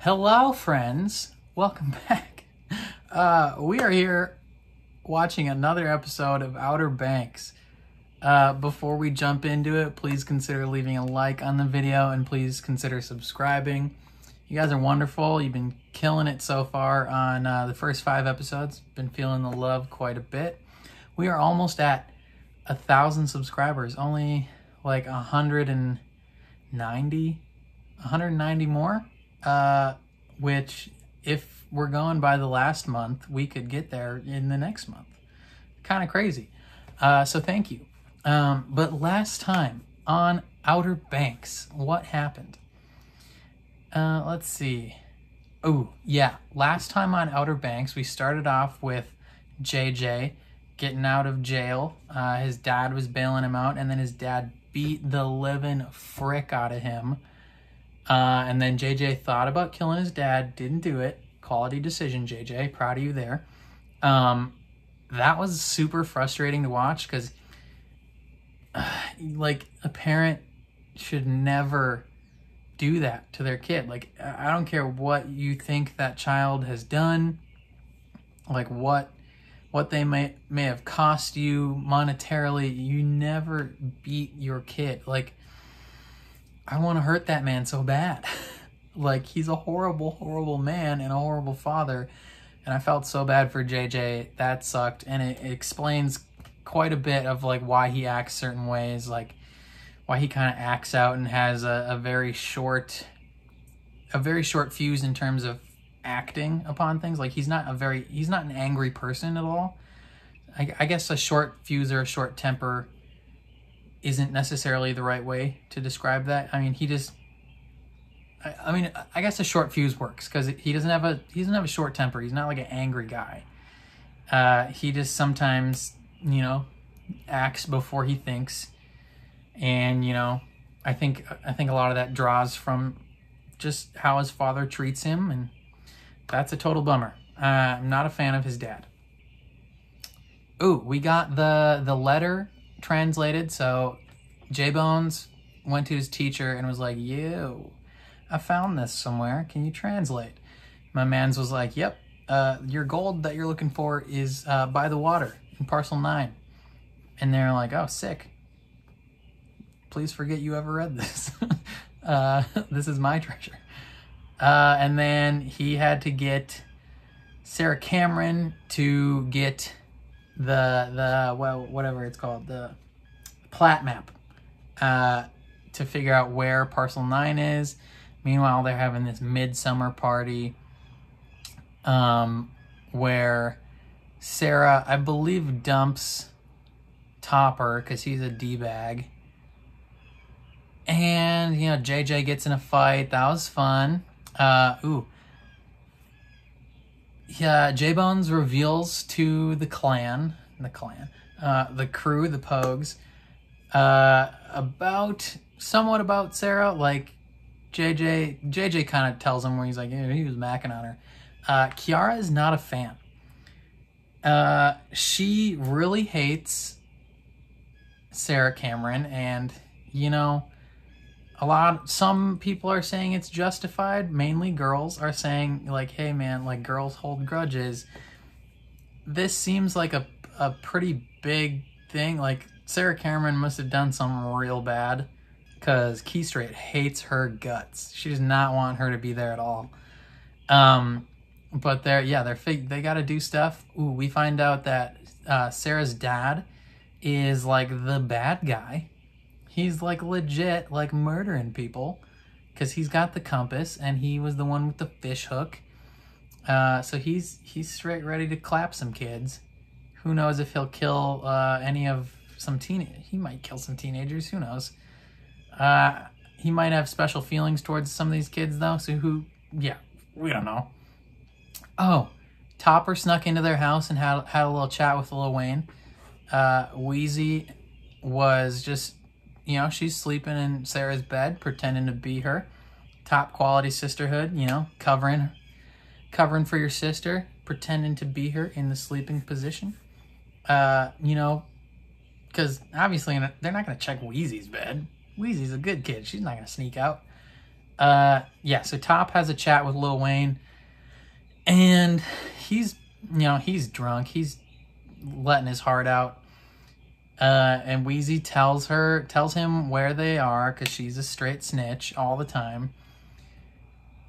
Hello, friends. Welcome back. We are here watching another episode of Outer Banks. Before we jump into it, please consider leaving a like on the video and please consider subscribing. You guys are wonderful. You've been killing it so far on the first 5 episodes. Been feeling the love quite a bit. We are almost at 1,000 subscribers. Only like 190 more. Which if we're going by the last month, we could get there in the next month. Kind of crazy. So thank you. But last time on Outer Banks, what happened? Let's see. Oh, yeah. Last time on Outer Banks, we started off with JJ getting out of jail. His dad was bailing him out, and then his dad beat the living frick out of him. And then JJ thought about killing his dad, didn't do it. Quality decision, JJ. Proud of you there. That was super frustrating to watch because, like, a parent should never do that to their kid. Like, I don't care what you think that child has done, like what they may have cost you monetarily. You never beat your kid. Like, I want to hurt that man so bad. Like, he's a horrible, horrible man and a horrible father. And I felt so bad for JJ. That sucked. And it explains quite a bit of, like, why he acts certain ways. Like, why he kind of acts out and has a very short fuse in terms of acting upon things. Like, he's not an angry person at all. I guess a short fuse or a short temper isn't necessarily the right way to describe that. I mean, I guess a short fuse works because he doesn't have a short temper. He's not like an angry guy. He just sometimes, acts before he thinks. And, I think a lot of that draws from just how his father treats him, and that's a total bummer. I'm not a fan of his dad. Ooh, we got the letter translated. So J-Bones went to his teacher and was like, yo, I found this somewhere. Can you translate? My mans was like, yep, your gold that you're looking for is by the water in Parcel 9. And they're like, oh, sick. Please forget you ever read this. This is my treasure. And then he had to get Sarah Cameron to get whatever it's called, the plat map, to figure out where Parcel 9 is. Meanwhile, they're having this midsummer party, where Sarah, I believe, dumps Topper because he's a D-bag. And, JJ gets in a fight. That was fun. Yeah, J-Bones reveals to the crew, the Pogues, somewhat about Sarah. Like, JJ kind of tells him where he's like, yeah, he was macking on her. Kiara is not a fan. She really hates Sarah Cameron, and, some people are saying it's justified. Mainly girls are saying, like, hey man, like, girls hold grudges. This seems like a pretty big thing. Like, Sarah Cameron must have done something real bad because Key Straight hates her guts. She does not want her to be there at all. But they got to do stuff. Ooh, we find out that Sarah's dad is like the bad guy. He's like legit like murdering people because he's got the compass and he was the one with the fish hook. So he's straight ready to clap some kids. Who knows if he'll kill he might kill some teenagers. Who knows? He might have special feelings towards some of these kids though. So we don't know. Oh, Topper snuck into their house and had a little chat with Lil Wayne. Wheezy was just, she's sleeping in Sarah's bed, pretending to be her. Top quality sisterhood, covering for your sister, pretending to be her in the sleeping position. Because obviously they're not going to check Wheezy's bed. Wheezy's a good kid. She's not going to sneak out. Yeah, so Top has a chat with Lil Wayne, and he's drunk. He's letting his heart out. And Wheezy tells him where they are, because she's a straight snitch all the time.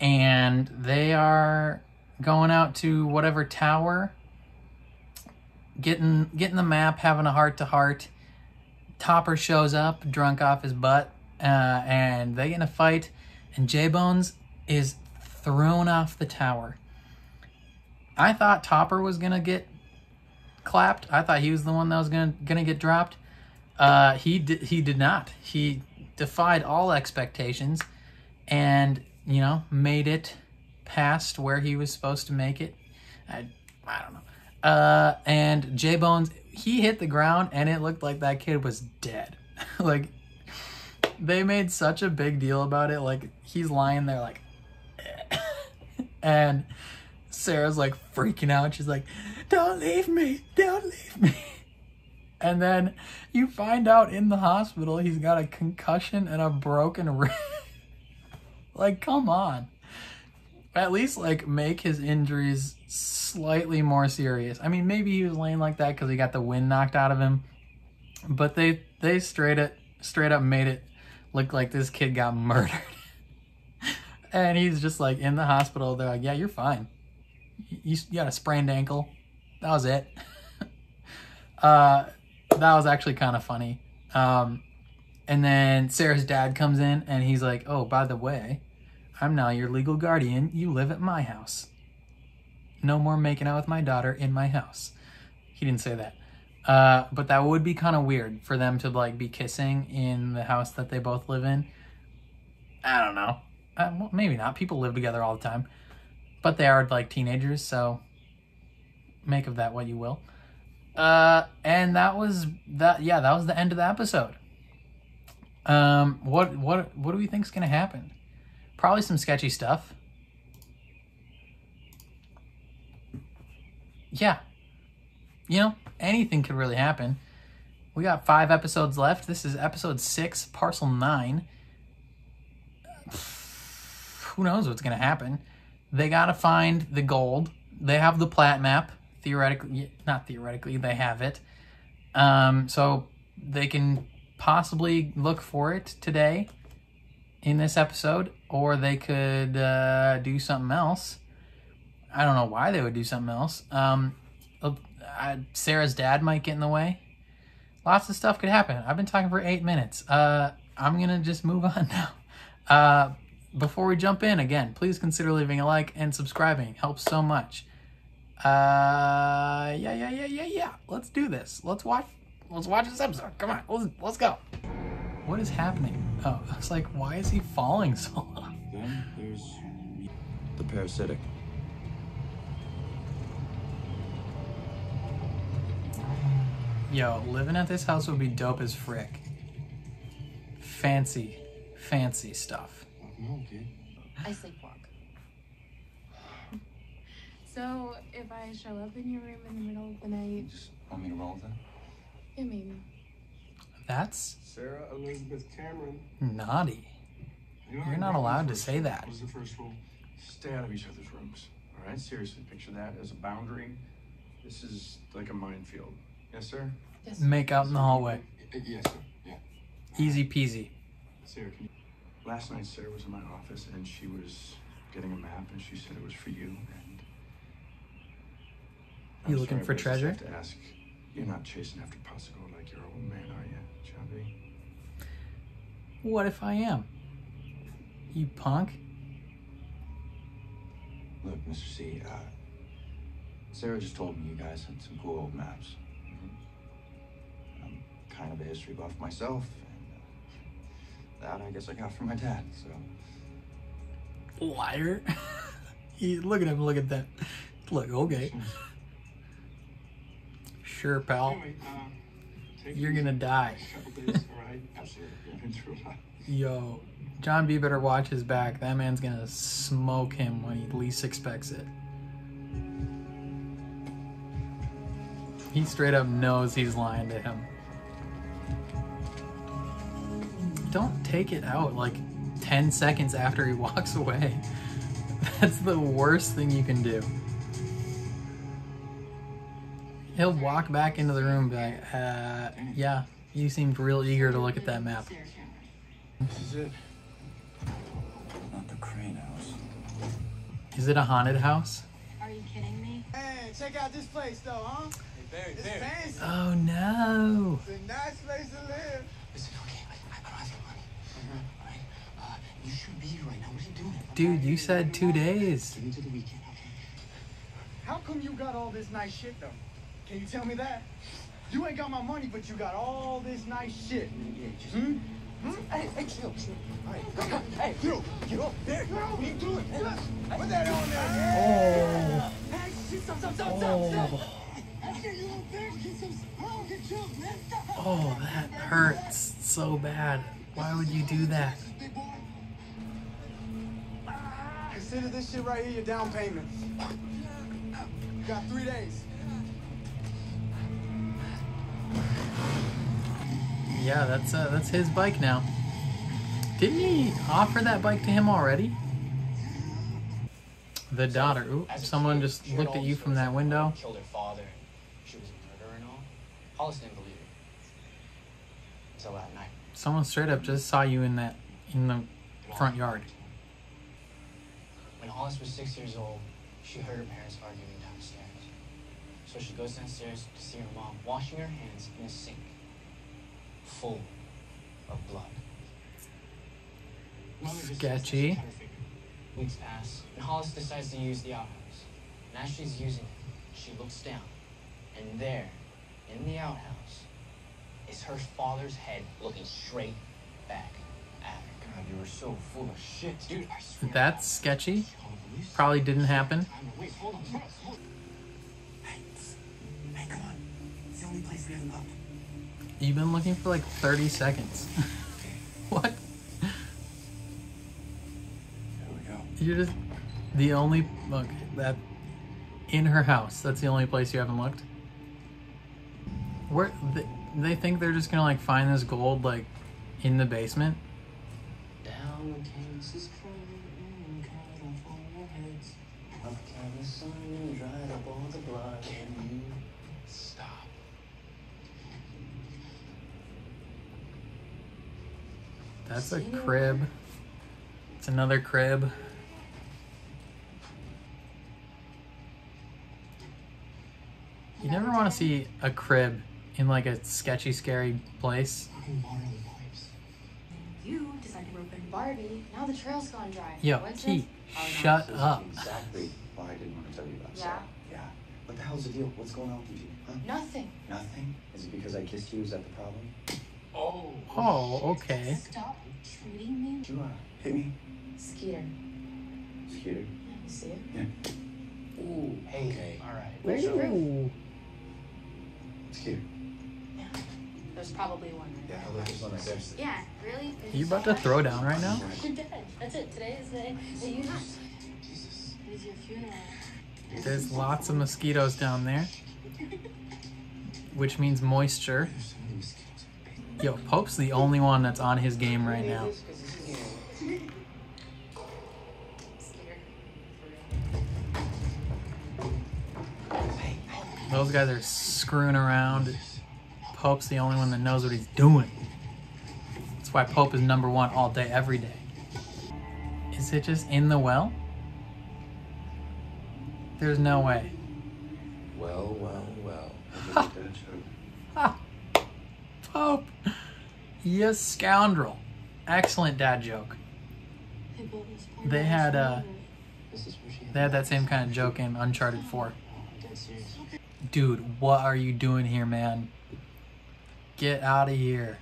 And they are going out to whatever tower, getting the map, having a heart-to-heart. Topper shows up, drunk off his butt, and they get in a fight, and J-Bones is thrown off the tower. I thought Topper was going to get clapped. I thought he was the one that was gonna get dropped. He did not. He defied all expectations, and made it past where he was supposed to make it. I don't know. And J-Bones, he hit the ground, and it looked like that kid was dead. Like, they made such a big deal about it. Like, he's lying there like and Sarah's like freaking out. She's like, don't leave me, don't leave me. And then you find out in the hospital he's got a concussion and a broken rib. Like, come on. At least, like, make his injuries slightly more serious. I mean, maybe he was laying like that because he got the wind knocked out of him. But they straight up made it look like this kid got murdered. And he's just, like, in the hospital. They're like, yeah, you're fine. You got a sprained ankle. That was it. That was actually kind of funny. And then Sarah's dad comes in, and he's like, oh, by the way, I'm now your legal guardian. You live at my house. No more making out with my daughter in my house. He didn't say that. But that would be kind of weird for them to, like, be kissing in the house that they both live in. I don't know. Well, maybe not. People live together all the time. But they are, like, teenagers, so make of that what you will. And that was that. Yeah, that was the end of the episode. What do we think's gonna happen? Probably some sketchy stuff. Yeah. Anything could really happen. We got 5 episodes left. This is episode 6, Parcel 9. Who knows what's gonna happen? They gotta find the gold. They have the plat map. Not theoretically, they have it. So they can possibly look for it today in this episode, or they could do something else. I don't know why they would do something else. Sarah's dad might get in the way. Lots of stuff could happen. I've been talking for 8 minutes. I'm gonna just move on now. Before we jump in, again, please consider leaving a like and subscribing. It helps so much. Yeah. Let's do this. Let's watch this episode. Come on, let's go. What is happening? Oh, it's like, why is he falling so long? Then there's the parasitic. Yo, living at this house would be dope as frick. Fancy stuff. Okay. I sleepwalk. So, if I show up in your room in the middle of the night... You just want me to roll with that? Yeah, maybe. That's Sarah Elizabeth Cameron. naughty. You're not allowed to say that. What was the first rule? Stay out of each other's rooms. All right? Seriously, picture that as a boundary. This is like a minefield. Yes, sir? Yes. Make out in the hallway. Yes, sir. Yeah. Easy peasy. Sarah, can you... Last night, Sarah was in my office, and she was getting a map, and she said it was for you, and... You I'm looking sorry, for but I just treasure? have to ask, you're not chasing after Parcel like your old man, are you, Chubby? What if I am? You punk. Look, Mr. C, Sarah just told me you guys had some cool old maps. I'm kind of a history buff myself, and that I guess I got from my dad, so... Liar. Look at him, look at that. Look, okay. Sure, pal. Anyway, You're gonna die. couple days, all right? Absolutely. I've been through a lot. Yo, John B better watch his back. That man's gonna smoke him when he least expects it. He straight up knows he's lying to him. Don't take it out. Like, 10 seconds after he walks away. That's the worst thing you can do. He'll walk back into the room and be like, yeah, you seemed real eager to look at that map. This is it. Not the crane house. Is it a haunted house? Are you kidding me? Hey, check out this place though, huh? Hey, It's fancy. Oh no. It's a nice place to live. Listen, okay, I don't have your money. Alright? You should be here right now. What are you doing? Dude, you said 2 days. Give me to the weekend, okay? How come you got all this nice shit though? Can you tell me that? You ain't got my money, but you got all this nice shit. Yeah, just... Hey, chill. All right. Hey, get up there. What are you doing? Put that on there. Oh. Hey, stop. Oh, that hurts so bad. Why would you do that? Consider this shit right here your down payment. You got 3 days. Yeah, that's his bike now. Didn't he offer that bike to him already? The daughter. Ooh, someone just looked at you from that window. Killed her father. She was a murderer and all. Hollis didn't believe it. Until that night. Someone straight up just saw you in the front yard. When Hollis was 6 years old, she heard her parents arguing downstairs. So she goes downstairs to see her mom washing her hands in a sink full of blood. Sketchy. Weeks pass, and Hollis decides to use the outhouse. And as she's using it, she looks down, and there, in the outhouse, is her father's head looking straight back at her. God, you were so full of shit. Dude, I swear. That's sketchy. Probably didn't happen. Wait, hold on. Hey, come on. It's the only place we haven't looked. You've been looking for like 30 seconds. What? Here we go. You're just the only look that in her house. That's the only place you haven't looked. Where they think they're just gonna like find this gold like in the basement. Down came this crying, cut off all our heads. Up came the sun and dried up all the blood. Can you stop? That's a crib. It's another crib. You never want to see a crib in like a sketchy, scary place. You decided to rope in Barbie. Now the trail's gone dry. Yo, Coincidence? T, Oh, no. shut up. Exactly why I didn't want to tell you about Yeah? Sarah. Yeah. What the hell's the deal? What's going on with you? Huh? Nothing. Nothing? Is it because I kissed you? Is that the problem? Oh, okay. Stop treating me. Did you hit me? Skeeter. Skeeter? You see it? Yeah. Ooh. Hey, Okay. all right. Where's your proof? Ooh. Skeeter. Yeah. There's probably one. Yeah, I'll look this one right there. Yeah, really? You about to throw down right now? You're dead. That's it. Today is the day that you die. Jesus. It is your funeral. There's lots of mosquitoes down there, which means moisture. There's so many mosquitoes. Yo, Pope's the only one that's on his game right now. Skeeter. For real. Those guys are screwing around. Pope's the only one that knows what he's doing. That's why Pope is #1 all day, every day. Is it just in the well? There's no way. Well. I didn't get that joke. Ha! Pope! You scoundrel. Excellent dad joke. They had This is where she they had that same kind of joke in Uncharted 4. dead serious. Dude, what are you doing here, man? Get out of here.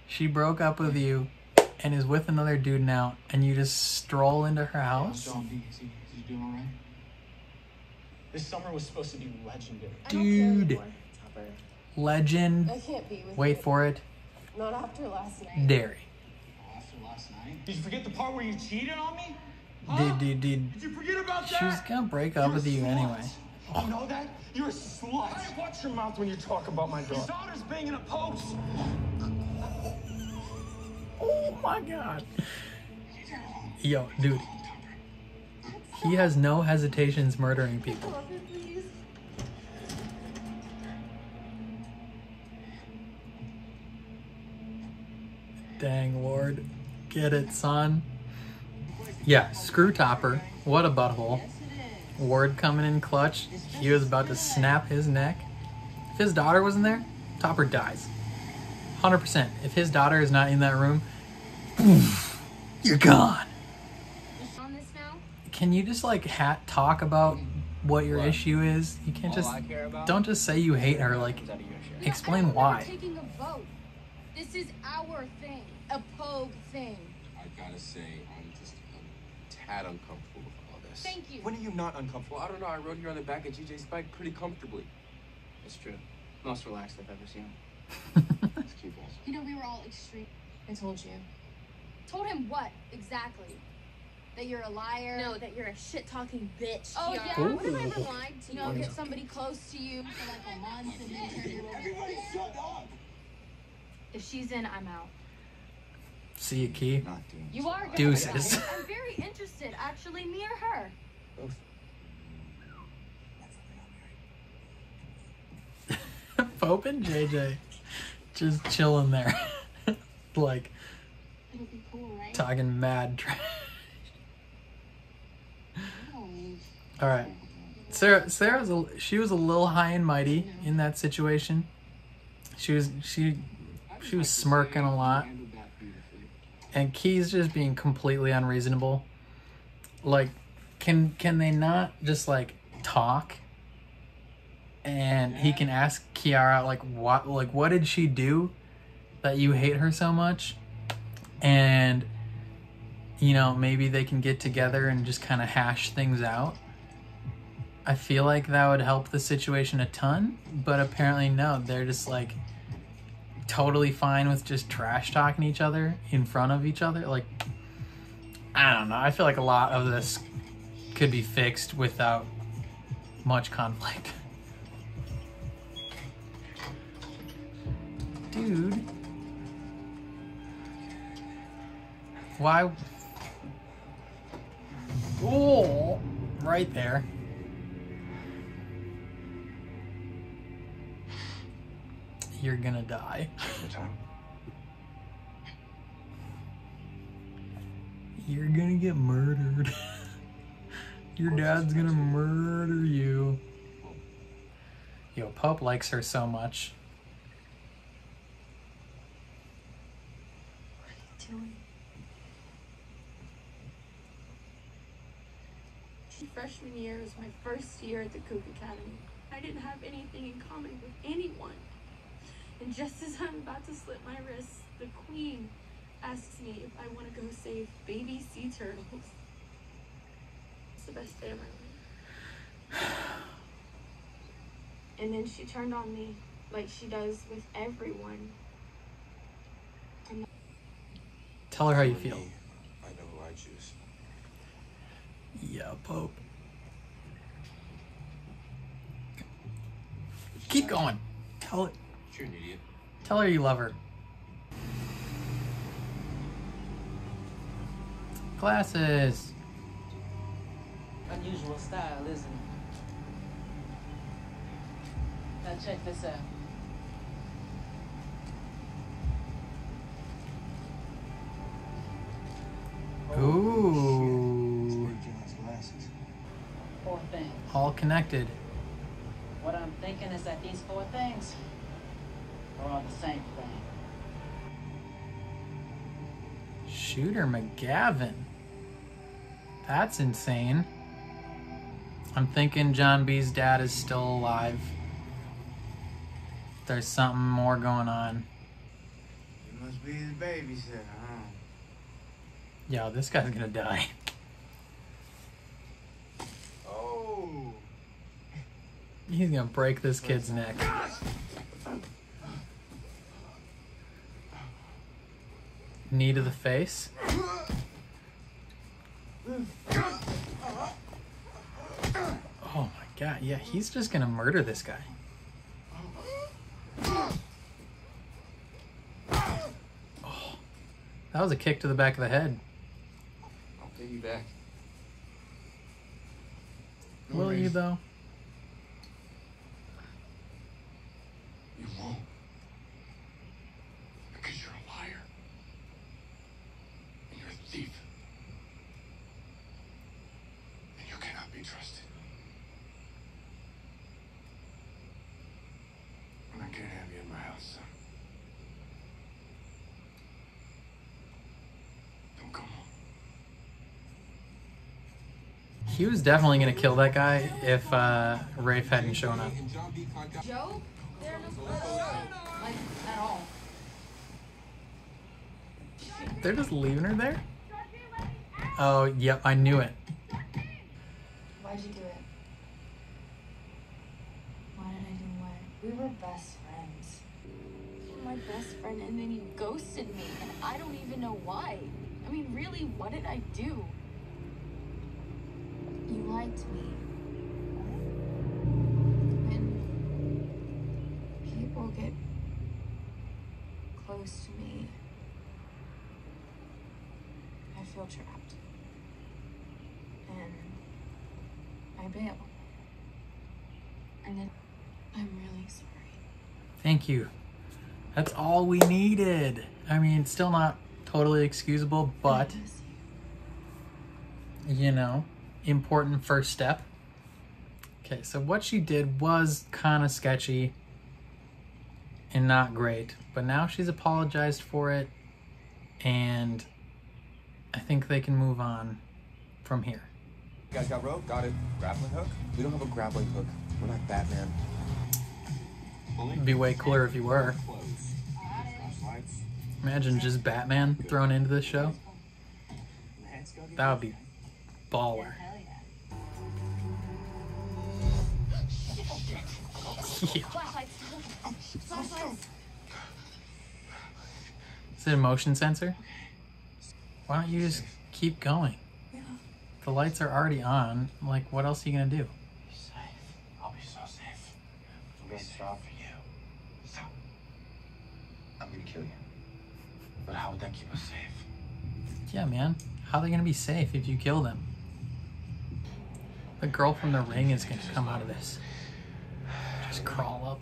She broke up with you and is with another dude now, and you just stroll into her house? Is he doing all right? This summer was supposed to be legendary. Dude. Legend. I can't be with Wait you. for it. Not after last night. Dairy. After last night? Did you forget the part where you cheated on me? Did. Did you forget about that? She was gonna break up with you anyway. You know that? You're a slut. Hey, watch your mouth when you talk about my daughter. Your daughter's banging a post. Oh my god. Yo, dude. He has no hesitations murdering people. Dang, Ward. Get it, son. Yeah, screw Topper. What a butthole. Ward coming in clutch. He was about to snap his neck. If his daughter wasn't there, Topper dies. 100%. If his daughter is not in that room, you're gone. On this now? Can you just like talk about what your issue is? You can't just don't just say you hate her. Like, explain why. We're taking a vote. This is our thing, a Pogue thing. I gotta say, I'm just a tad uncomfortable with all this. Thank you. When are you not uncomfortable? I don't know. I rode here on the back of GJ's bike pretty comfortably. It's true. Most relaxed I've ever seen him. Let's keep on. You know, we were all extreme. I told you. Told him what, exactly? That you're a liar? No, that you're a shit-talking bitch. Oh, Kiara. yeah? Ooh. What have I ever lied to? You know, get somebody close to you for like a month and then turn you over. Everybody shut up! If she's in, I'm out. See you, Key. Not doing You are gonna Deuces. die. I'm very interested, actually, me or her. Both. Pope and JJ just chilling there. Like, It'll be cool, right? talking mad trash. All right. She was a little high and mighty in that situation. She was smirking a lot. And Key's just being completely unreasonable. Like, can they not just like talk? And he can ask Kiara what did she do that you hate her so much? And you know, maybe they can get together and just kind of hash things out. I feel like that would help the situation a ton, but apparently no, they're just like totally fine with just trash talking each other in front of each other. Like, I don't know. I feel like a lot of this could be fixed without much conflict. Dude. Why? Oh, right there. You're gonna die. You're gonna get murdered. Your dad's gonna murder you. Yo, Pope likes her so much. What are you doing? Freshman year was my first year at the Cook Academy. I didn't have anything in common with anyone. And just as I'm about to slit my wrist, the queen asks me if I want to go save baby sea turtles. It's the best day of my life. And then she turned on me like she does with everyone. Tell her how you feel. I know who I choose. Yeah, Pope. Keep going. Tell it. You're an idiot. Tell her you love her. Glasses. Unusual style, isn't it? Now check this out. Ooh. Four things. All connected. What I'm thinking is that these four things are all the same thing. Shooter McGavin. That's insane. I'm thinking John B's dad is still alive. There's something more going on. You must be his babysitter, huh? Yo, this guy's gonna die. Oh! He's gonna break this kid's neck. Knee to the face. Oh my god, yeah, he's just gonna murder this guy. Oh. That was a kick to the back of the head. I'll pay you back. No Will you worries. though? You won't. Because you're a liar. And you're a thief. And you cannot be trusted. And I can't have you in my house, son. Don't come home. He was definitely gonna kill that guy if Rafe hadn't shown up. Joe? They're no like at all. They're just leaving her there? Oh, yep, I knew it. Why'd you do it? Why did I do what? We were best friends. You're my best friend, and then you ghosted me, and I don't even know why. I mean, really, what did I do? You liked me. When people get close to me, I feel trapped. And I bail. And then I'm really sorry. Thank you. That's all we needed. I mean, still not totally excusable, but, I miss you know, important first step. Okay, so what she did was kind of sketchy and not great, but now she's apologized for it, and I think they can move on from here. You guys got rope? Got it. Grappling hook? We don't have a grappling hook. We're not Batman. It'd be way cooler if you were. Imagine just Batman thrown into this show. That would be baller. Yeah. Flashlights. Flashlights. Is it a motion sensor? Why don't you just keep going? The lights are already on. Like, what else are you gonna do? Be safe. I'll be so safe. I'll be strong for you. So, I'm gonna kill you. But how would that keep us safe? Yeah, man. How are they gonna be safe if you kill them? The girl from the ring is gonna come out of this. Just crawl up.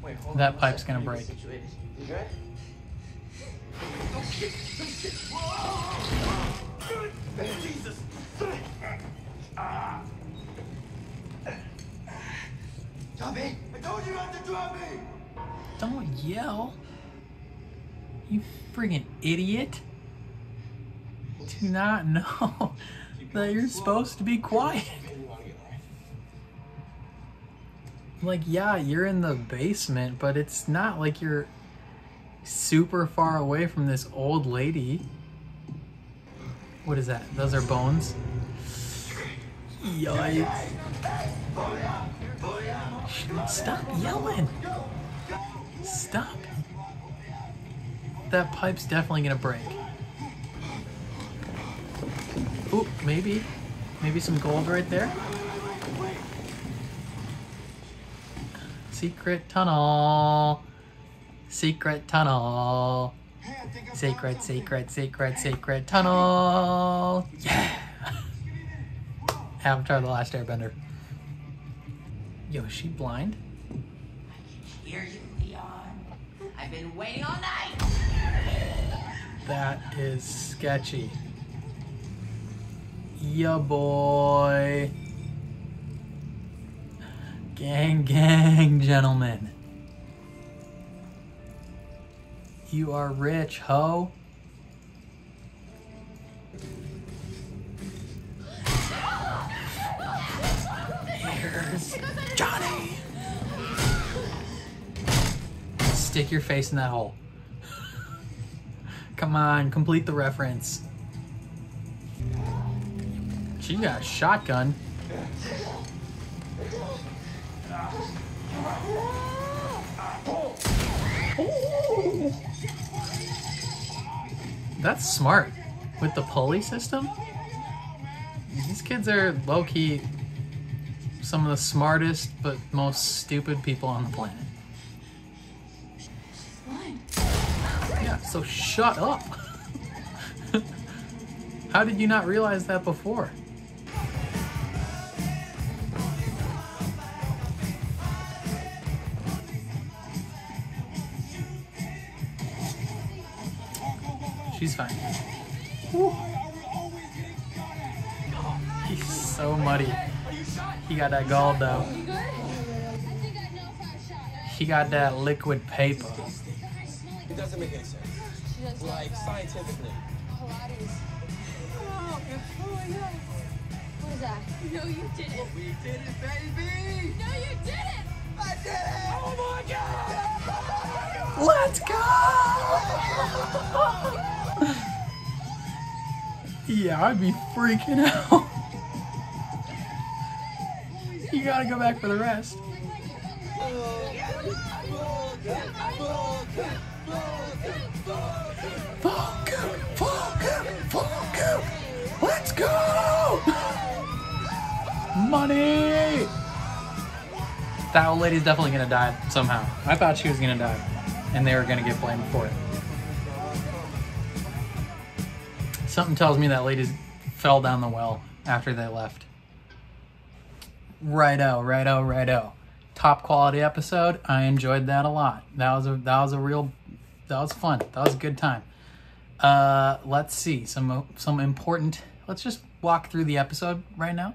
Wait, hold That on. pipe's gonna break. You good? Jesus! Drop me! I told you not to drop me! Don't yell. You friggin' idiot. Do not know that you're supposed to be quiet. Like, yeah, you're in the basement, but it's not like you're super far away from this old lady. What is that? Those are bones? Yikes. Stop yelling. Stop. That pipe's definitely gonna break. Ooh, maybe. Maybe some gold right there. Secret tunnel. Secret tunnel. Secret, secret, secret, secret tunnel. Yeah. Avatar: The Last Airbender. Yo, is she blind? Hear you, Leon. I've been waiting all night. That is sketchy. Yeah, boy. Gang, gang, gentlemen. You are rich, ho. Here's Johnny. Stick your face in that hole. Come on, complete the reference. She got a shotgun. That's smart. With the pulley system, these kids are low-key some of the smartest but most stupid people on the planet. What? So shut up. How did you not realize that before? She's fine. Woo. Oh, he's so muddy. He got that gold though. He got that liquid paper. It doesn't make any sense. Like, scientifically. Pilates. Oh, what is that? No, you didn't. We did it, baby! No, you didn't! I did it! Oh my God! Let's go! Yeah, I'd be freaking out. You gotta go back for the rest. Let's go! Money! That old lady's definitely gonna die somehow. I thought she was gonna die, and they were gonna get blamed for it. Something tells me that lady fell down the well after they left. Righto, righto, righto. Top quality episode. I enjoyed that a lot. That was fun. That was a good time. Let's see some important. Let's just walk through the episode right now.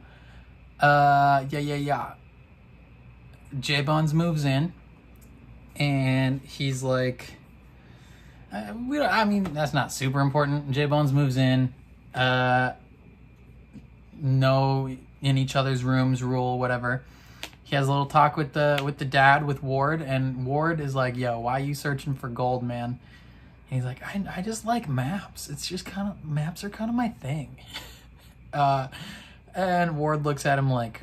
Yeah. J-Bones moves in, and he's like, I mean, that's not super important. J-Bones moves in. No in each other's rooms rule, whatever. He has a little talk with the dad, with Ward, and Ward is like, yo, why are you searching for gold, man? And he's like, I just like maps. It's just maps are kind of my thing. And Ward looks at him like,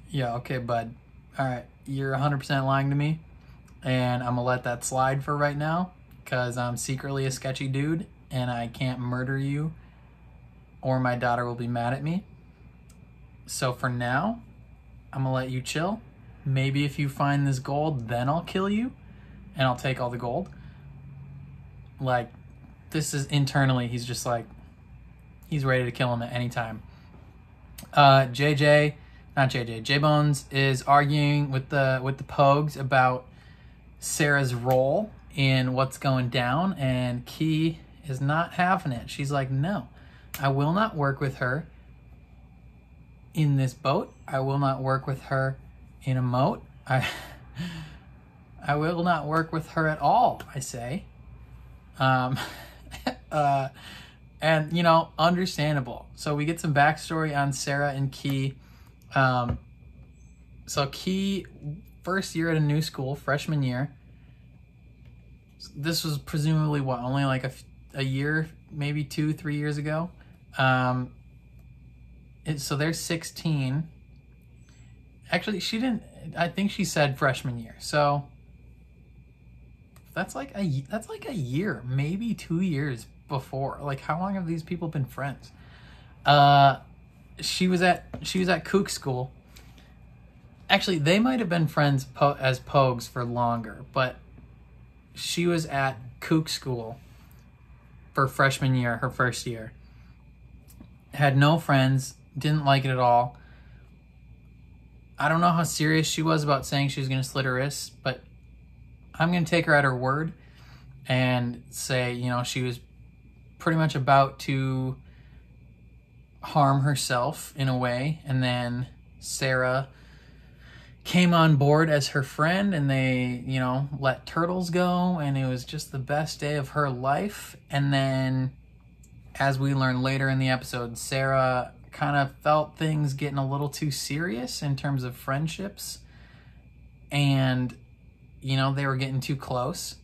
yeah, okay, bud. All right, you're 100% lying to me, and I'm gonna let that slide for right now, because I'm secretly a sketchy dude, and I can't murder you, or my daughter will be mad at me. So for now, I'm gonna let you chill. Maybe if you find this gold, then I'll kill you, and I'll take all the gold. Like, this is internally, he's just like, he's ready to kill him at any time. J-Bones is arguing with the Pogues about Sarah's role in what's going down, and Key is not having it. She's like, no, I will not work with her in this boat. I will not work with her in a moat. I will not work with her at all, I say. And, you know, understandable. So we get some backstory on Sarah and Key. So Key, first year at a new school, freshman year. This was presumably what, only like a year, maybe 2-3 years ago. So they're 16. Actually, she didn't. I think she said freshman year. So that's like a year, maybe 2 years before. Like, how long have these people been friends? She was at Kook school. Actually, they might have been friends as Pogues for longer, but she was at Kook school for freshman year, her first year. Had no friends, didn't like it at all. I don't know how serious she was about saying she was going to slit her wrists, but I'm going to take her at her word and say, you know, she was pretty much about to harm herself in a way. And then Sarah came on board as her friend, and they, you know, let turtles go, and it was just the best day of her life. And then, as we learn later in the episode, Sarah kind of felt things getting a little too serious in terms of friendships, and, you know, they were getting too close.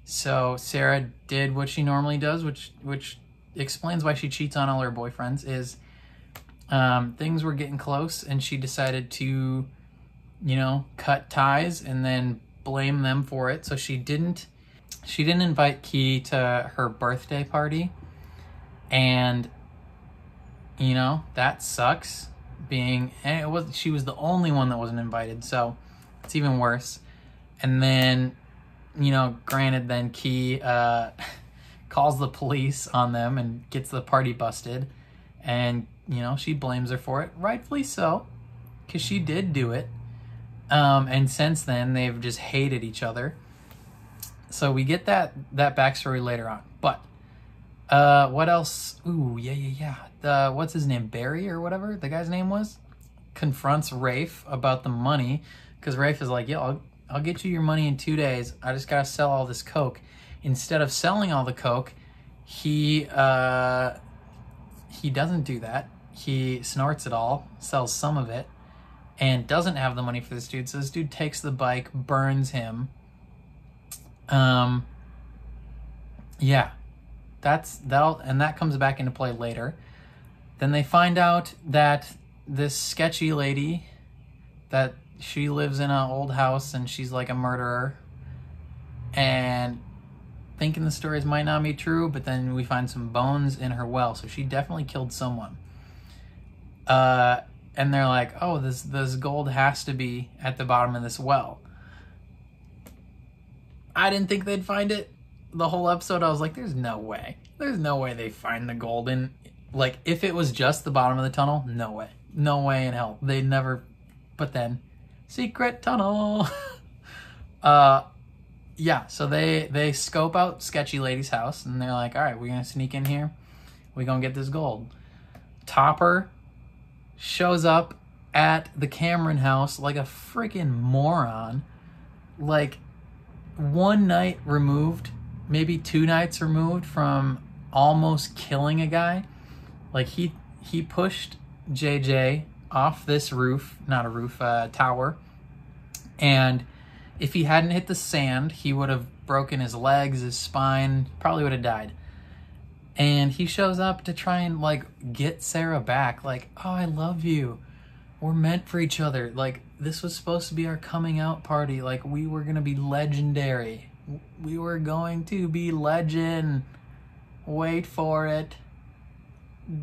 So Sarah did what she normally does, which explains why she cheats on all her boyfriends, is things were getting close, and she decided to, you know, cut ties and then blame them for it. So she didn't invite Key to her birthday party, and, you know, that sucks. She was the only one that wasn't invited, so it's even worse. And then, you know, granted, then Key calls the police on them and gets the party busted. And, you know, she blames her for it. Rightfully so, because she did do it. And since then, they've just hated each other. So we get that backstory later on. But what else? Ooh, yeah. What's his name? Barry or whatever the guy's name was? Confronts Rafe about the money. Because Rafe is like, yo, I'll get you your money in 2 days. I just got to sell all this coke. Instead of selling all the coke, he doesn't do that. He snorts it all, sells some of it, and doesn't have the money for this dude. So this dude takes the bike, burns him. Yeah, that comes back into play later. Then they find out that this sketchy lady, that she lives in an old house and she's like a murderer, and thinking the stories might not be true, but then we find some bones in her well, so she definitely killed someone. And they're like, oh, this gold has to be at the bottom of this well. I didn't think they'd find it. The whole episode, I was like, there's no way. There's no way they find the gold in... Like, if it was just the bottom of the tunnel, no way. No way in hell. They'd never... But then, secret tunnel! Yeah, so they scope out Sketchy Lady's house, and they're like, all right, we're going to sneak in here. We're going to get this gold. Topper shows up at the Cameron house like a freaking moron. Like, 1 night removed, maybe 2 nights removed from almost killing a guy. Like, he pushed JJ off this roof, not a roof, tower. And if he hadn't hit the sand, he would have broken his legs, his spine, probably would have died. And he shows up to try and, like, get Sarah back. Like, oh, I love you. We're meant for each other. Like, this was supposed to be our coming out party. Like, we were going to be legendary. We were going to be legend. Wait for it.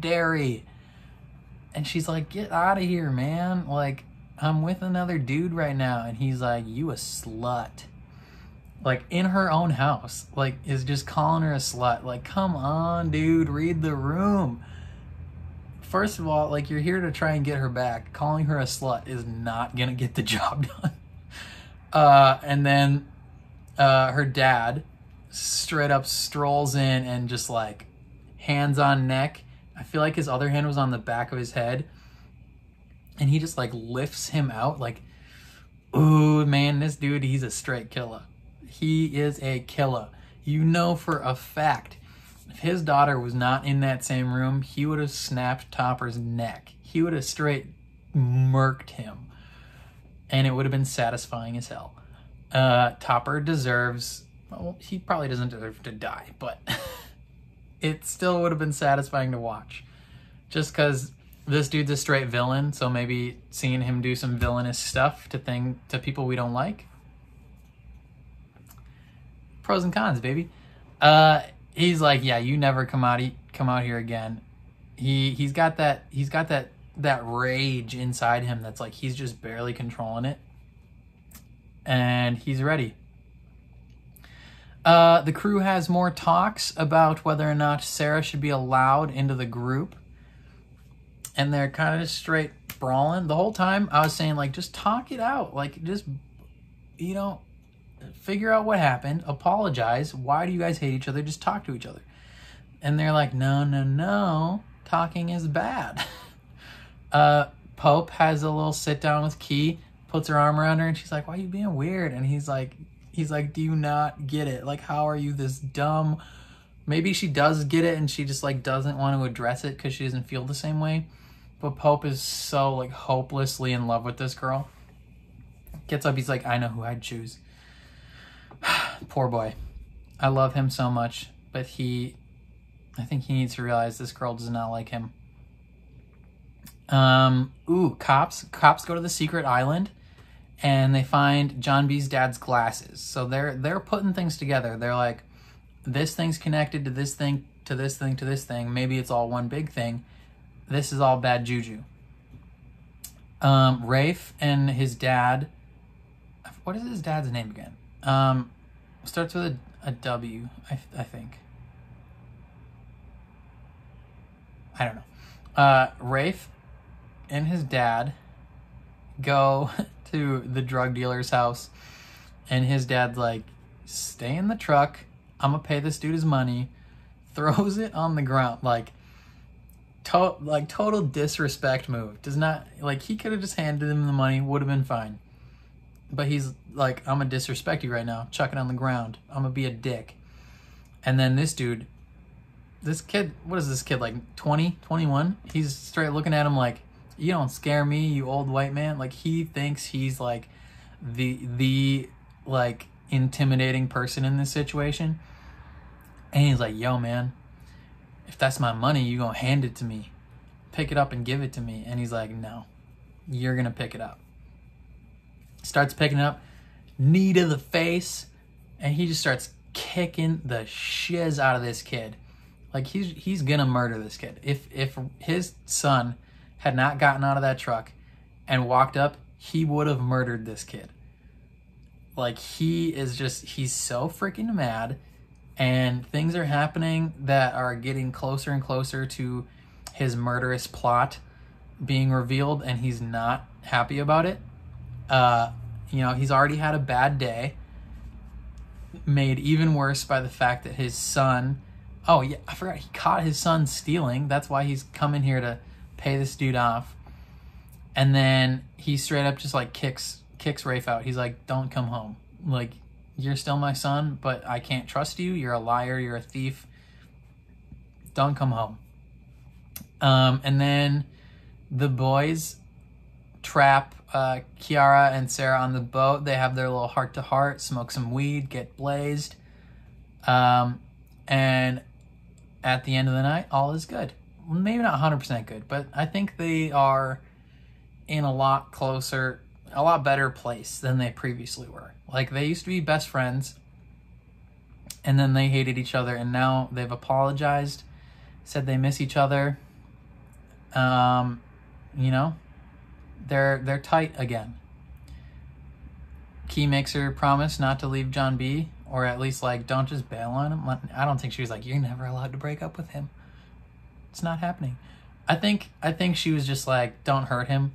Dairy. And she's like, get out of here, man. Like, I'm with another dude right now. And he's like, you a slut. Like, in her own house. Like, is just calling her a slut. Like, come on, dude. Read the room. First of all, like, you're here to try and get her back. Calling her a slut is not going to get the job done. And then her dad straight up strolls in and just, like, hands on neck. I feel like his other hand was on the back of his head. And he just, like, lifts him out. Like, ooh, man, this dude, he's a straight killer. He is a killer. You know for a fact, if his daughter was not in that same room, he would have snapped Topper's neck. He would have straight murked him. And it would have been satisfying as hell. Topper deserves... Well, he probably doesn't deserve to die, but it still would have been satisfying to watch. Just because this dude's a straight villain, so maybe seeing him do some villainous stuff to people we don't like. Pros and cons, baby. He's like, yeah, you never come out here again. He's got that rage inside him that's like he's just barely controlling it. And he's ready. The crew has more talks about whether or not Sarah should be allowed into the group. And they're kind of straight brawling. The whole time I was saying, like, just talk it out. Like, just, you know, figure out what happened. Apologize. Why do you guys hate each other? Just talk to each other. And they're like, no. Talking is bad. Pope has a little sit down with Key, puts her arm around her, and she's like, why are you being weird? And he's like, do you not get it? Like, how are you this dumb? Maybe she does get it and she just, like, doesn't want to address it because she doesn't feel the same way. But Pope is so, like, hopelessly in love with this girl. Gets up, he's like, I know who I'd choose. Poor boy. I love him so much, but I think he needs to realize this girl does not like him. Cops go to the secret island and they find John B's dad's glasses. So they're putting things together. They're like, this thing's connected to this thing, to this thing, to this thing. Maybe it's all one big thing. This is all bad juju. Rafe and his dad, what is his dad's name again? Starts with a W, I think. I don't know. Rafe and his dad go to the drug dealer's house, and his dad's like, stay in the truck, I'm gonna pay this dude his money, throws it on the ground, like total disrespect move. Does not, like, he could have just handed him the money, would have been fine, but he's like, I'm gonna disrespect you right now, chuck it on the ground, I'm gonna be a dick. And then this dude, this kid, what is this kid, like 20, 21? He's straight looking at him like, you don't scare me, you old white man. Like, he thinks he's like the like intimidating person in this situation. And he's like, yo man, if that's my money, you gonna hand it to me, pick it up and give it to me. And he's like, no, you're gonna pick it up. Starts picking it up, knee to the face, and he just starts kicking the shiz out of this kid. Like, he's gonna murder this kid. If his son had not gotten out of that truck and walked up, he would have murdered this kid. Like, he's so freaking mad, and things are happening that are getting closer and closer to his murderous plot being revealed, and he's not happy about it. You know, he's already had a bad day, made even worse by the fact that his son, oh yeah, I forgot, he caught his son stealing. That's why he's coming here to pay this dude off. And then he straight up just like kicks Rafe out. He's like, don't come home. Like, you're still my son, but I can't trust you. You're a liar. You're a thief. Don't come home. And then the boys trap Kiara and Sarah on the boat. They have their little heart-to-heart, smoke some weed, get blazed. And at the end of the night, all is good. Maybe not 100% good, but I think they are in a lot better place than they previously were. Like, they used to be best friends, and then they hated each other, and now they've apologized, said they miss each other. You know, they're tight again. Key makes her promise not to leave John B, or at least, like, don't just bail on him. I don't think she was like, you're never allowed to break up with him. It's not happening. I think she was just like, don't hurt him,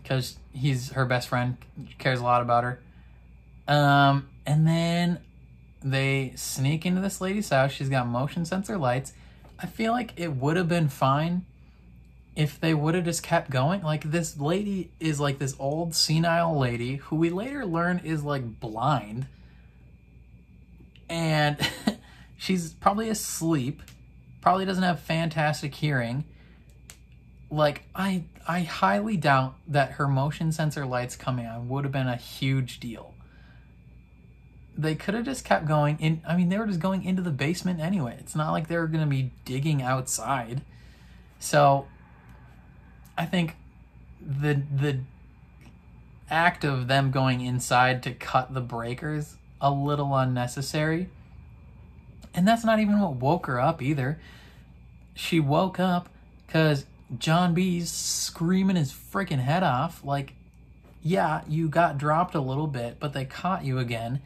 because he's her best friend, cares a lot about her. And then they sneak into this lady's house. She's got motion sensor lights. I feel like it would have been fine if they would have just kept going. Like, this lady is like this old senile lady who we later learn is like blind. And she's probably asleep, probably doesn't have fantastic hearing. Like, I highly doubt that her motion sensor lights coming on would have been a huge deal. They could have just kept going in. I mean, they were just going into the basement anyway. It's not like they were going to be digging outside. So I think the act of them going inside to cut the breakers, a little unnecessary. And that's not even what woke her up either. She woke up because John B's screaming his freaking head off. Like, yeah, you got dropped a little bit, but they caught you again.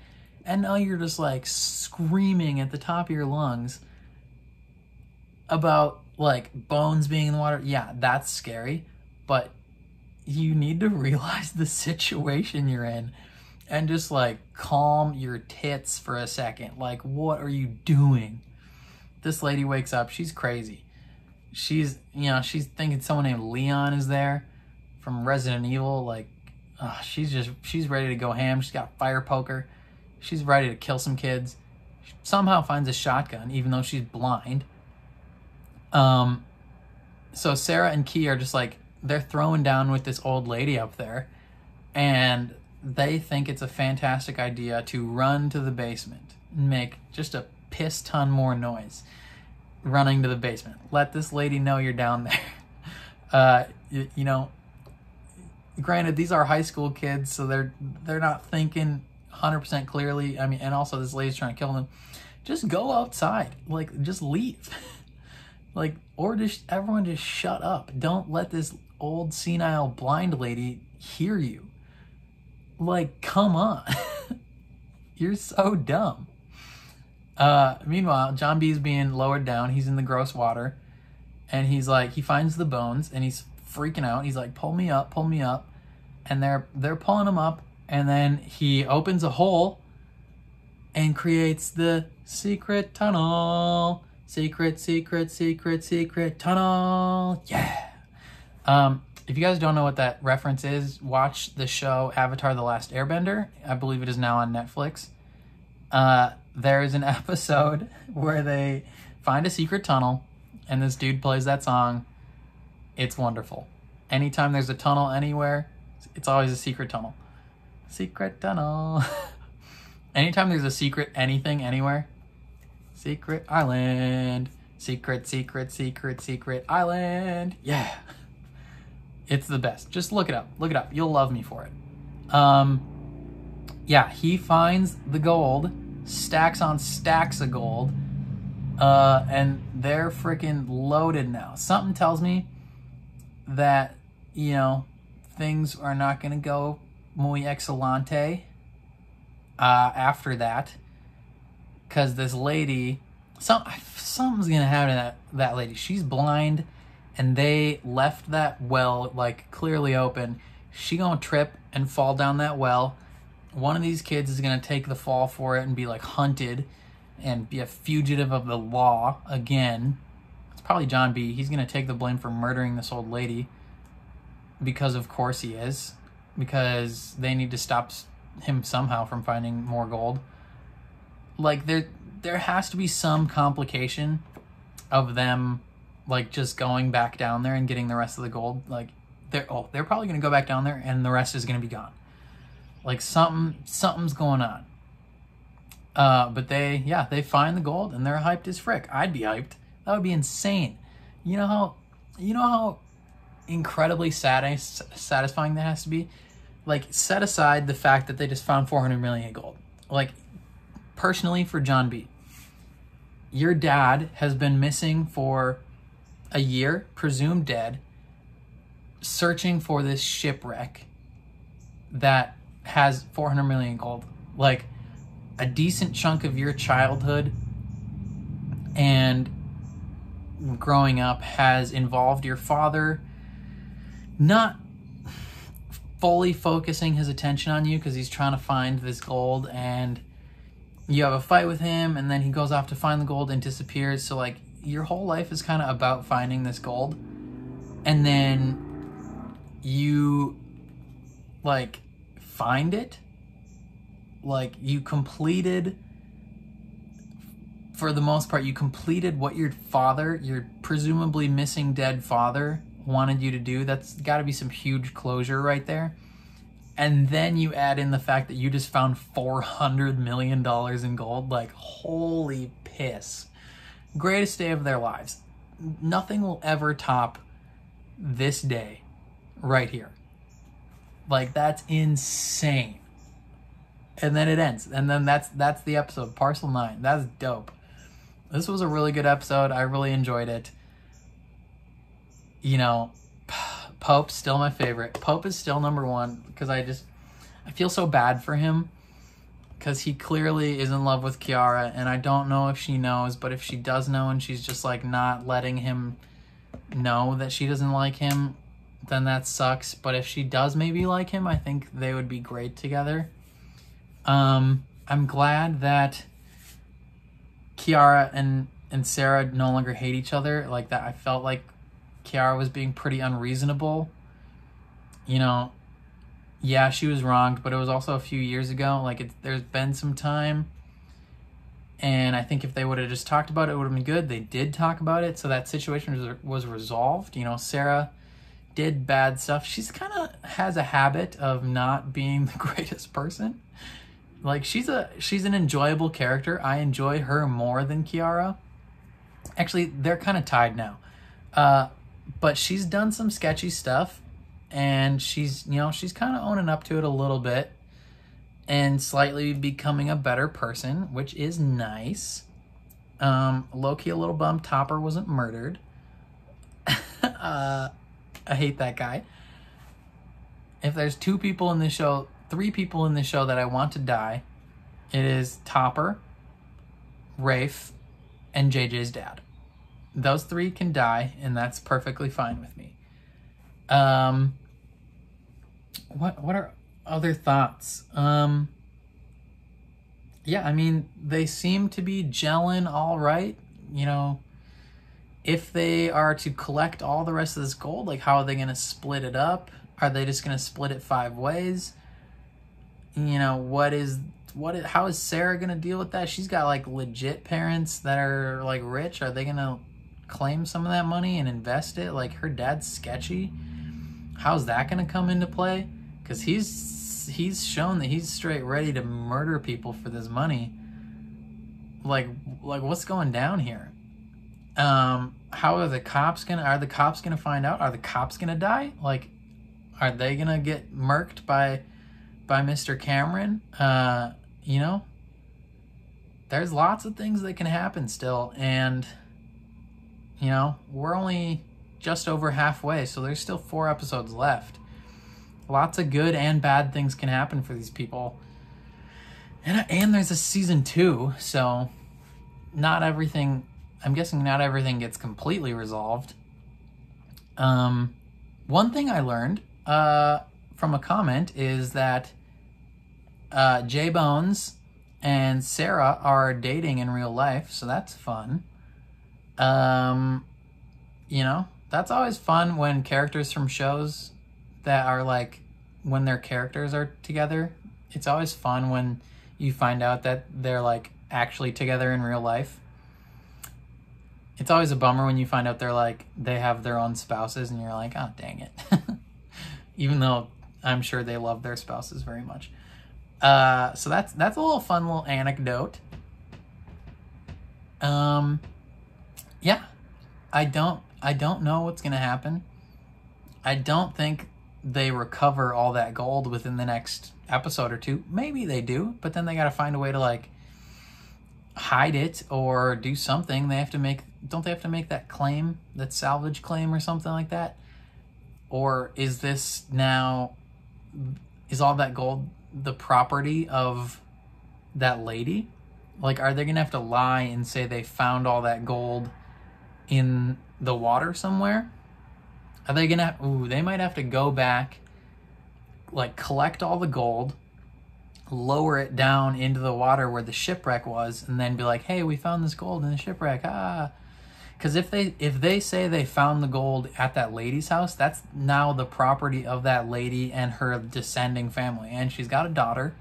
And now you're just like screaming at the top of your lungs about like bones being in the water. Yeah, that's scary, but you need to realize the situation you're in and just like calm your tits for a second. Like, what are you doing? This lady wakes up. She's crazy. She's thinking someone named Leon is there from Resident Evil. Like, she's ready to go ham. She's got fire poker. She's ready to kill some kids. She somehow finds a shotgun, even though she's blind. So Sarah and Key are just like, they're throwing down with this old lady up there. And they think it's a fantastic idea to run to the basement and make just a piss ton more noise running to the basement. Let this lady know you're down there. You know, granted, these are high school kids, so they're not thinking 100% clearly. I mean, and also this lady's trying to kill them. Just go outside. Like, just leave. Like, or just everyone just shut up. Don't let this old senile blind lady hear you. Like, come on. You're so dumb. Meanwhile, John B is being lowered down. He's in the gross water. And he's like, he finds the bones and he's freaking out. He's like, pull me up, pull me up. And they're pulling him up. And then he opens a hole and creates the secret tunnel. Secret, secret, secret, secret tunnel. Yeah. If you guys don't know what that reference is, watch the show Avatar: The Last Airbender. I believe it is now on Netflix. There's an episode where they find a secret tunnel and this dude plays that song. It's wonderful. Anytime there's a tunnel anywhere, it's always a secret tunnel. Secret tunnel. Anytime there's a secret anything anywhere, secret island. Secret, secret, secret, secret island. Yeah. It's the best. Just look it up. Look it up. You'll love me for it. Yeah, he finds the gold, stacks on stacks of gold, and they're freaking loaded now. Something tells me that, you know, things are not going to go muy excelente after that, because this lady, something's going to happen to that lady. She's blind, and they left that well, like, clearly open. She gonna trip and fall down that well. One of these kids is gonna take the fall for it and be, like, hunted and be a fugitive of the law again. It's probably John B. He's gonna take the blame for murdering this old lady, because of course he is. Because they need to stop him somehow from finding more gold. Like, there has to be some complication of them, like, just going back down there and getting the rest of the gold. Like, they're probably gonna go back down there and the rest is gonna be gone. Like, something's going on. But they find the gold and they're hyped as frick. I'd be hyped. That would be insane. You know how incredibly satisfying that has to be? Like, set aside the fact that they just found 400 million in gold. Like, personally, for John B., your dad has been missing for a year, presumed dead, searching for this shipwreck that has 400 million gold. Like, a decent chunk of your childhood and growing up has involved your father not fully focusing his attention on you because he's trying to find this gold, and you have a fight with him, and then he goes off to find the gold and disappears. So, like, your whole life is kind of about finding this gold, and then you, like, find it. Like, you completed, for the most part, you completed what your father, your presumably missing dead father, wanted you to do. That's got to be some huge closure right there. And then you add in the fact that you just found $400 million in gold. Like, holy piss. Greatest day of their lives. Nothing will ever top this day right here. Like, that's insane. And then it ends. And then that's the episode. Parcel 9. That's dope. This was a really good episode. I really enjoyed it. You know, Pope's still my favorite. Pope is still number one because I feel so bad for him because he clearly is in love with Kiara, and I don't know if she knows, but if she does know and she's just, like, not letting him know that she doesn't like him, then that sucks. But if she does maybe like him, I think they would be great together. I'm glad that Kiara and Sarah no longer hate each other like that. I felt like Kiara was being pretty unreasonable. You know, yeah, she was wronged, but it was also a few years ago. Like, there's been some time. And I think if they would have just talked about it, it would have been good. They did talk about it, so that situation was resolved. You know, Sarah did bad stuff. She's kind of has a habit of not being the greatest person. Like, she's an enjoyable character. I enjoy her more than Kiara. Actually, they're kind of tied now. But she's done some sketchy stuff, and she's kind of owning up to it a little bit and slightly becoming a better person, which is nice. Low-key a little bummed Topper wasn't murdered. I hate that guy. If there's three people in this show that I want to die, it is Topper, Rafe, and JJ's dad. those three can die, and that's perfectly fine with me. What are other thoughts? Yeah, I mean, they seem to be gelling all right. You know, if they are to collect all the rest of this gold, like, how are they going to split it up? Are they just going to split it 5 ways? You know, how is Sarah going to deal with that? She's got, like, legit parents that are, like, rich. Are they going to claim some of that money and invest it? Like, her dad's sketchy. How's that going to come into play? Because he's shown that he's straight ready to murder people for this money. Like what's going down here? How are the cops gonna find out? Are the cops gonna die? Like, are they gonna get murked by Mr. Cameron? You know, there's lots of things that can happen still, and you know, we're only just over halfway, so there's still 4 episodes left. Lots of good and bad things can happen for these people. And there's a season 2, so not everything, I'm guessing not everything gets completely resolved. One thing I learned from a comment is that J-Bones and Sarah are dating in real life, so that's fun. You know, that's always fun when characters from shows that are like, when their characters are together. It's always fun when you find out that they're like actually together in real life. It's always a bummer when you find out they're like, they have their own spouses and you're like, oh, dang it. Even though I'm sure they love their spouses very much. So that's a little fun little anecdote. Yeah, I don't know what's gonna happen. I don't think they recover all that gold within the next episode or 2. Maybe they do, but then they got to find a way to like hide it or do something. They have to make, don't they have to make that claim, that salvage claim or something like that? Or is this now, is all that gold the property of that lady? Like, are they gonna have to lie and say they found all that gold in the water somewhere? Are they gonna, they might have to go back, like collect all the gold, lower it down into the water where the shipwreck was, and then be like, hey, we found this gold in the shipwreck, Because if they say they found the gold at that lady's house, that's now the property of that lady and her descending family. And she's got a daughter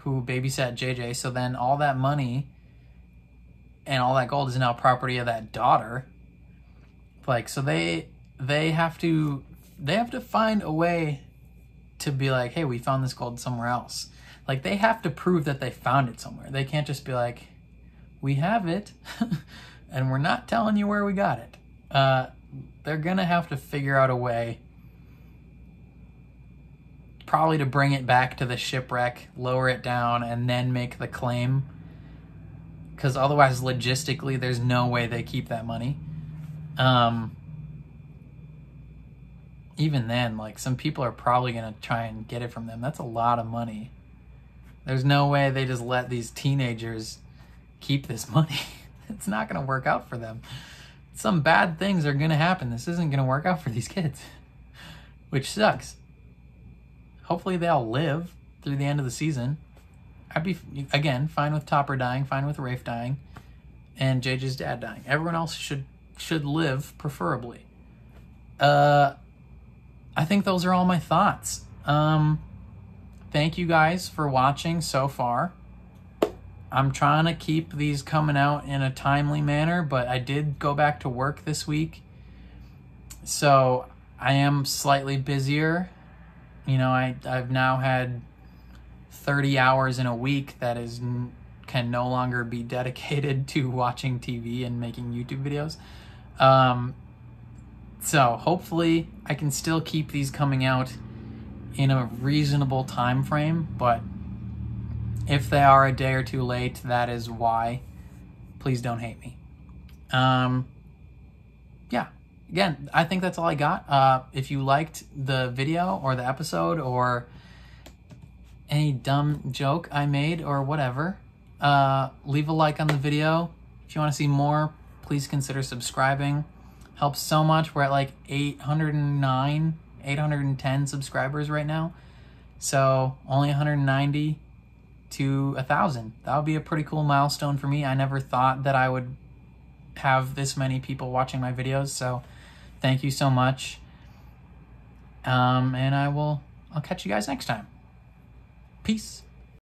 who babysat JJ, so then all that money and all that gold is now property of that daughter. Like, so they have to find a way to be like, hey, we found this gold somewhere else. Like, they have to prove that they found it somewhere. They can't just be like, we have it, and we're not telling you where we got it. They're gonna have to figure out a way, probably to bring it back to the shipwreck, lower it down, and then make the claim. Because otherwise, logistically, there's no way they keep that money. Even then, like, some people are probably going to try and get it from them. That's a lot of money. There's no way they just let these teenagers keep this money. It's not going to work out for them. Some bad things are going to happen. This isn't going to work out for these kids, which sucks. Hopefully they all live through the end of the season. I'd be, again, fine with Topper dying, fine with Rafe dying, and JJ's dad dying. Everyone else should live, preferably. I think those are all my thoughts. Thank you guys for watching so far. I'm trying to keep these coming out in a timely manner, but I did go back to work this week, so I am slightly busier. You know, I've now had 30 hours in a week that can no longer be dedicated to watching TV and making YouTube videos. So hopefully I can still keep these coming out in a reasonable time frame, but if they are a day or two late, that is why. Please don't hate me. Yeah, again, I think that's all I got. If you liked the video or the episode or any dumb joke I made or whatever, leave a like on the video. If you want to see more, please consider subscribing. Helps so much. We're at like 809, 810 subscribers right now. So only 190 to 1,000. That would be a pretty cool milestone for me. I never thought that I would have this many people watching my videos. So thank you so much. And I'll catch you guys next time. Peace.